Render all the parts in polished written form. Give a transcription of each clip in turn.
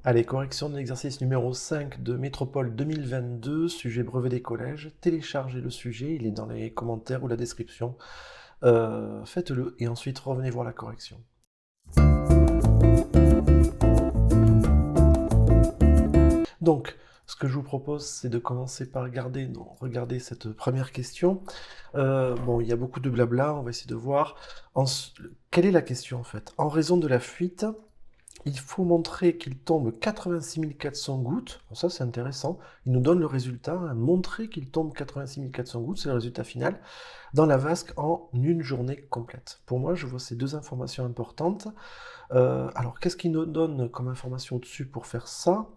Allez, correction de l'exercice numéro 5 de Métropole 2022, sujet brevet des collèges. Téléchargez le sujet, il est dans les commentaires ou la description. Faites-le et ensuite revenez voir la correction. Donc, ce que je vous propose, c'est de commencer par regarder cette première question. Bon, il y a beaucoup de blabla, on va essayer de voir. Quelle est la question en fait? En raison de la fuite, il faut montrer qu'il tombe 86 400 gouttes. Bon, ça, c'est intéressant. Il nous donne le résultat. Hein. Montrer qu'il tombe 86 400 gouttes, c'est le résultat final, dans la vasque en une journée complète. Pour moi, je vois ces deux informations importantes. Alors, qu'est-ce qu'il nous donne comme information au-dessus pour faire ça?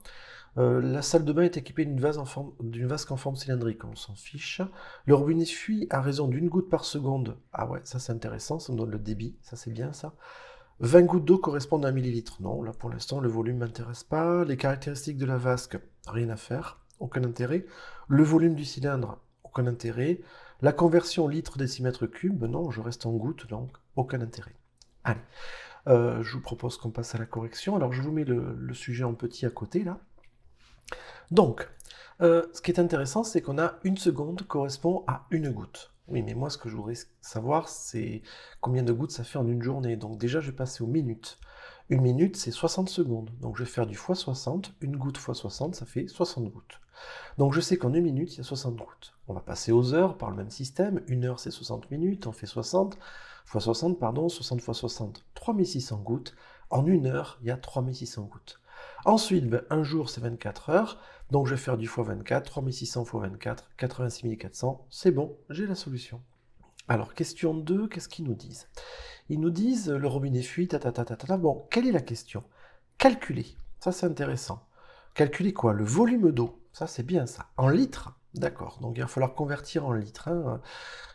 La salle de bain est équipée d'une vasque en forme cylindrique, on s'en fiche. Le robinet fuit à raison d'une goutte par seconde. Ah ouais, ça c'est intéressant, ça me donne le débit, ça c'est bien ça. 20 gouttes d'eau correspondent à 1 millilitre. Non, là pour l'instant le volume ne m'intéresse pas. Les caractéristiques de la vasque, rien à faire, aucun intérêt. Le volume du cylindre, aucun intérêt. La conversion litre-décimètre cube, non, je reste en gouttes, donc aucun intérêt. Allez, je vous propose qu'on passe à la correction. Alors je vous mets le sujet en petit à côté là. Donc, ce qui est intéressant, c'est qu'on a une seconde correspond à une goutte. Oui, mais moi, ce que je voudrais savoir, c'est combien de gouttes ça fait en une journée. Donc déjà, je vais passer aux minutes. Une minute, c'est 60 secondes. Donc je vais faire du x 60. Une goutte x 60, ça fait 60 gouttes. Donc je sais qu'en une minute, il y a 60 gouttes. On va passer aux heures par le même système. Une heure, c'est 60 minutes. On fait 60 x 60, pardon, 60 x 60, 3600 gouttes. En une heure, il y a 3600 gouttes. Ensuite, un jour, c'est 24 heures. Donc je vais faire du x 24, 3600 x 24, 86 400, c'est bon, j'ai la solution. Alors, question 2, qu'est-ce qu'ils nous disent? Ils nous disent, le robinet fuit, Bon, quelle est la question? Calculer, ça c'est intéressant. Calculer quoi? Le volume d'eau, ça c'est bien ça. En litres, d'accord, donc il va falloir convertir en litres, hein,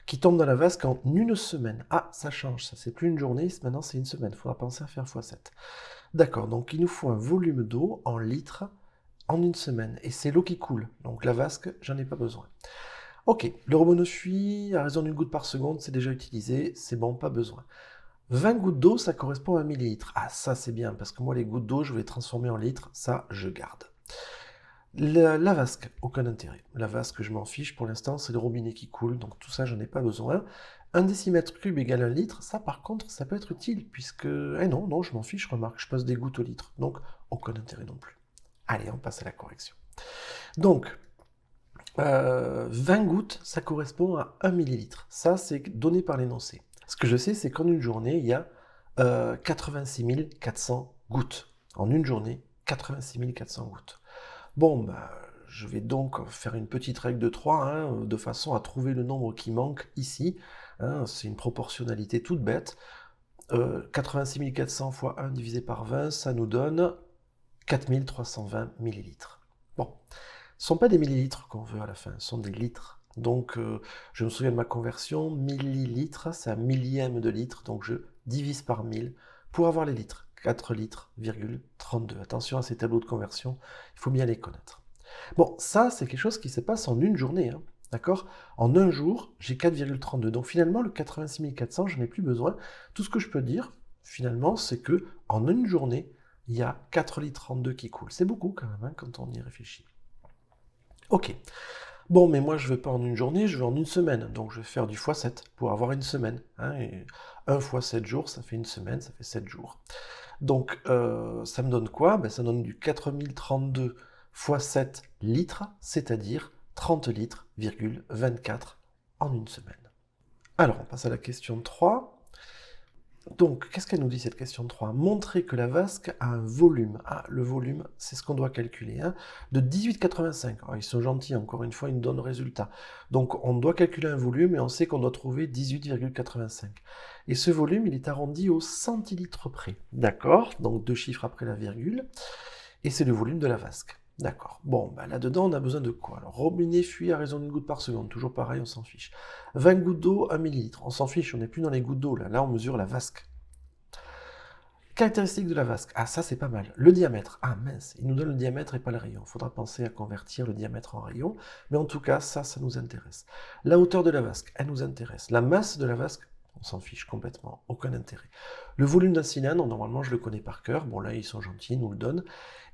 qui tombe dans la vasque en une semaine. Ah, ça change, ça c'est plus une journée, maintenant c'est une semaine, il faudra penser à faire x7. D'accord, donc il nous faut un volume d'eau en litres, en une semaine. Et c'est l'eau qui coule. Donc la vasque, j'en ai pas besoin. Ok, le robot ne fuit à raison d'une goutte par seconde, c'est déjà utilisé, c'est bon, pas besoin. 20 gouttes d'eau, ça correspond à 1 millilitre. Ah, ça c'est bien, parce que moi les gouttes d'eau, je vais les transformer en litres, ça je garde. La vasque, aucun intérêt. La vasque, je m'en fiche, pour l'instant, c'est le robinet qui coule, donc tout ça, j'en ai pas besoin. 1 décimètre cube égale 1 litre, ça par contre, ça peut être utile, puisque... Eh non, je m'en fiche, remarque, je passe des gouttes au litre, donc aucun intérêt non plus. Allez, on passe à la correction. Donc, 20 gouttes, ça correspond à 1 millilitre. Ça, c'est donné par l'énoncé. Ce que je sais, c'est qu'en une journée, il y a 86 400 gouttes. En une journée, 86 400 gouttes. Bon, bah, je vais donc faire une petite règle de 3, hein, de façon à trouver le nombre qui manque ici. Hein, c'est une proportionnalité toute bête. 86 400 fois 1 divisé par 20, ça nous donne 4320 millilitres. Bon, ce ne sont pas des millilitres qu'on veut à la fin, ce sont des litres. Donc, je me souviens de ma conversion, millilitres, c'est un millième de litre, donc je divise par 1000 pour avoir les litres. 4 litres,32. Attention à ces tableaux de conversion, il faut bien les connaître. Bon, ça, c'est quelque chose qui se passe en une journée, hein, d'accord? En un jour, j'ai 4,32. Donc finalement, le 86 400, je n'ai plus besoin. Tout ce que je peux dire, finalement, c'est que en une journée, il y a 4,32 litres qui coulent. C'est beaucoup quand même, hein, quand on y réfléchit. Ok. Bon, mais moi, je ne veux pas en une journée, je veux en une semaine. Donc, je vais faire du x7 pour avoir une semaine. Hein, et 1 fois 7 jours, ça fait une semaine, ça fait 7 jours. Donc, ça me donne quoi? Ben, ça donne du 4032 x 7 litres, c'est-à-dire 30 litres,24 en une semaine. Alors, on passe à la question 3. Donc, qu'est-ce qu'elle nous dit cette question 3? Montrer que la vasque a un volume. Ah, le volume, c'est ce qu'on doit calculer. Hein, de 18,85. Alors, ils sont gentils, encore une fois, ils nous donnent le résultat. Donc, on doit calculer un volume et on sait qu'on doit trouver 18,85. Et ce volume, il est arrondi au centilitre près. D'accord? Donc, 2 chiffres après la virgule. Et c'est le volume de la vasque. D'accord. Bon, bah là-dedans, on a besoin de quoi? Alors, robinet fuit à raison d'une goutte par seconde. Toujours pareil, on s'en fiche. 20 gouttes d'eau, 1 millilitre. On s'en fiche, on n'est plus dans les gouttes d'eau. Là, on mesure la vasque. Caractéristiques de la vasque. Ah, ça, c'est pas mal. Le diamètre. Ah, mince, il nous donne le diamètre et pas le rayon. Il faudra penser à convertir le diamètre en rayon. Mais en tout cas, ça nous intéresse. La hauteur de la vasque, elle nous intéresse. La masse de la vasque, s'en fiche complètement, aucun intérêt. Le volume d'un cylindre, normalement je le connais par cœur, bon là ils sont gentils, ils nous le donnent.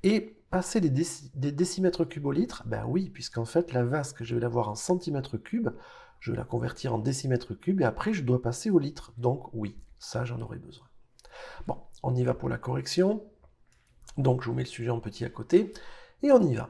Et passer des décimètres cubes au litre, ben oui, puisqu'en fait la vasque, je vais l'avoir en centimètres cubes, je vais la convertir en décimètres cubes, et après je dois passer au litre. Donc oui, ça j'en aurai besoin. Bon, on y va pour la correction. Donc je vous mets le sujet en petit à côté, et on y va.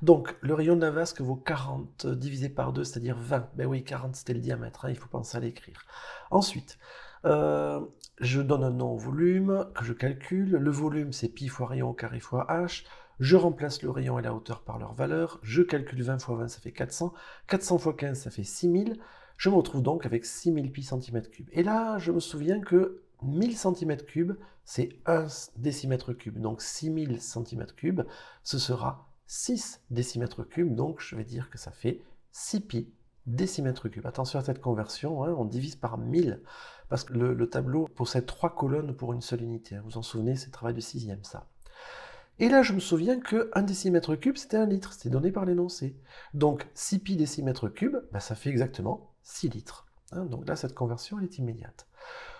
Donc, le rayon de la vasque vaut 40 divisé par 2, c'est-à-dire 20. Ben oui, 40 c'était le diamètre, hein, il faut penser à l'écrire. Ensuite, je donne un nom au volume que je calcule. Le volume, c'est pi fois rayon au carré fois h. Je remplace le rayon et la hauteur par leur valeur. Je calcule 20 fois 20, ça fait 400. 400 fois 15, ça fait 6000. Je me retrouve donc avec 6000 pi cm3. Et là, je me souviens que 1000 cm3, c'est 1 décimètre cube. Donc 6000 cm3, ce sera 6 décimètres cubes, donc je vais dire que ça fait 6 pi décimètres cubes. Attention à cette conversion, hein, on divise par 1000, parce que le tableau possède 3 colonnes pour une seule unité. Hein. Vous vous en souvenez, c'est le travail de 6e, ça. Et là, je me souviens que 1 décimètre cube, c'était 1 litre, c'était donné par l'énoncé. Donc 6 pi décimètre cube, ben, ça fait exactement 6 litres. Hein, donc là, cette conversion, elle est immédiate.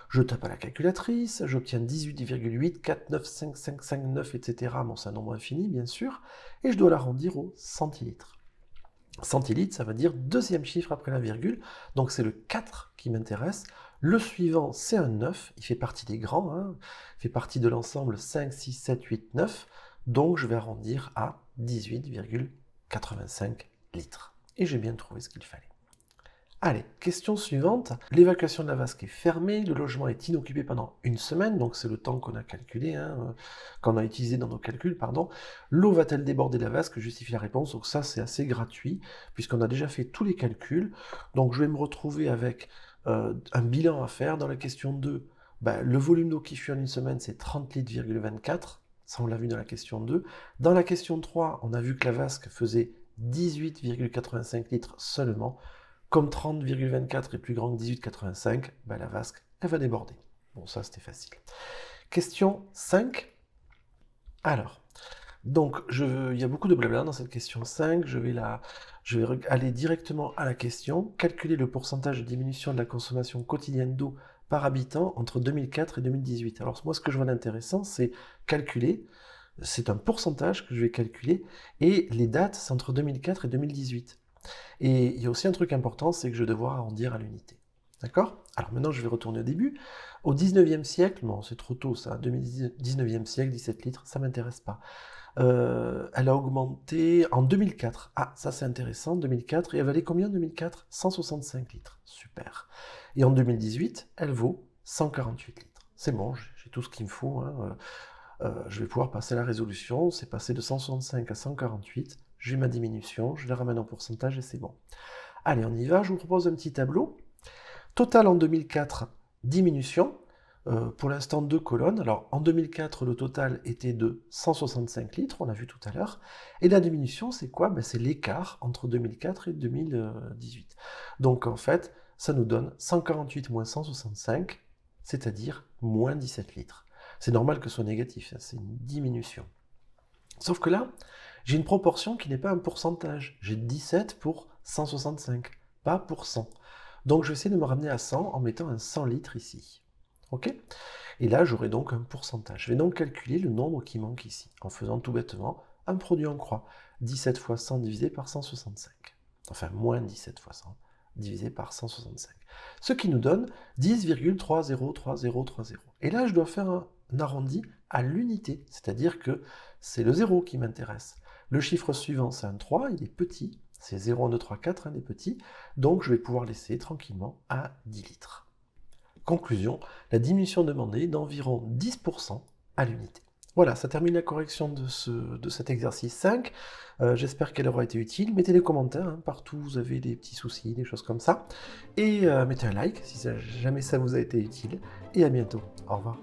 Je tape à la calculatrice, j'obtiens 18,8495559, etc. Bon, c'est un nombre infini, bien sûr, et je dois l'arrondir au centilitre. Centilitre, ça veut dire deuxième chiffre après la virgule, donc c'est le 4 qui m'intéresse. Le suivant, c'est un 9, il fait partie des grands, hein, il fait partie de l'ensemble 5, 6, 7, 8, 9, donc je vais arrondir à 18,85 litres. Et j'ai bien trouvé ce qu'il fallait. Allez, question suivante. L'évacuation de la vasque est fermée, le logement est inoccupé pendant une semaine, donc c'est le temps qu'on a calculé, hein, qu'on a utilisé dans nos calculs, pardon. L'eau va-t-elle déborder la vasque? Justifie la réponse, donc ça c'est assez gratuit, puisqu'on a déjà fait tous les calculs. Donc je vais me retrouver avec un bilan à faire. Dans la question 2, ben, le volume d'eau qui fuit en une semaine c'est 30 litres,24, ça on l'a vu dans la question 2. Dans la question 3, on a vu que la vasque faisait 18,85 litres seulement. Comme 30,24 est plus grand que 18,85, ben la vasque, elle va déborder. Bon, ça, c'était facile. Question 5. Alors, donc, il y a beaucoup de blabla dans cette question 5. Je vais aller directement à la question. Calculer le pourcentage de diminution de la consommation quotidienne d'eau par habitant entre 2004 et 2018. Alors, moi, ce que je vois d'intéressant, c'est calculer. C'est un pourcentage que je vais calculer. Et les dates, c'est entre 2004 et 2018. Et il y a aussi un truc important, c'est que je vais devoir arrondir à l'unité. D'accord? Alors maintenant, je vais retourner au début. Au 19e siècle, non, c'est trop tôt ça, 19e siècle, 17 litres, ça ne m'intéresse pas. Elle a augmenté en 2004. Ah, ça c'est intéressant, 2004. Et elle valait combien en 2004? 165 litres. Super. Et en 2018, elle vaut 148 litres. C'est bon, j'ai tout ce qu'il me faut. Hein. Je vais pouvoir passer à la résolution. C'est passé de 165 à 148. J'ai ma diminution, je la ramène en pourcentage et c'est bon. Allez, on y va, je vous propose un petit tableau. Total en 2004, diminution. Pour l'instant, 2 colonnes. Alors, en 2004, le total était de 165 litres, on l'a vu tout à l'heure. Et la diminution, c'est quoi? Ben, c'est l'écart entre 2004 et 2018. Donc, en fait, ça nous donne 148 moins 165, c'est-à-dire moins 17 litres. C'est normal que ce soit négatif, c'est une diminution. Sauf que là, j'ai une proportion qui n'est pas un pourcentage. J'ai 17 pour 165, pas pour 100. Donc je vais essayer de me ramener à 100 en mettant un 100 litres ici. Ok? Et là, j'aurai donc un pourcentage. Je vais donc calculer le nombre qui manque ici, en faisant tout bêtement un produit en croix. 17 fois 100 divisé par 165. Enfin, moins 17 fois 100 divisé par 165. Ce qui nous donne 10,303030. Et là, je dois faire un arrondi à l'unité, c'est-à-dire que c'est le 0 qui m'intéresse. Le chiffre suivant, c'est un 3, il est petit, c'est 0, 1, 2, 3, 4, il est petit, donc je vais pouvoir laisser tranquillement à 10 litres. Conclusion, la diminution demandée est d'environ 10% à l'unité. Voilà, ça termine la correction de cet exercice 5. J'espère qu'elle aura été utile. Mettez des commentaires, hein, partout vous avez des petits soucis, des choses comme ça. Et mettez un like si jamais ça vous a été utile. Et à bientôt. Au revoir.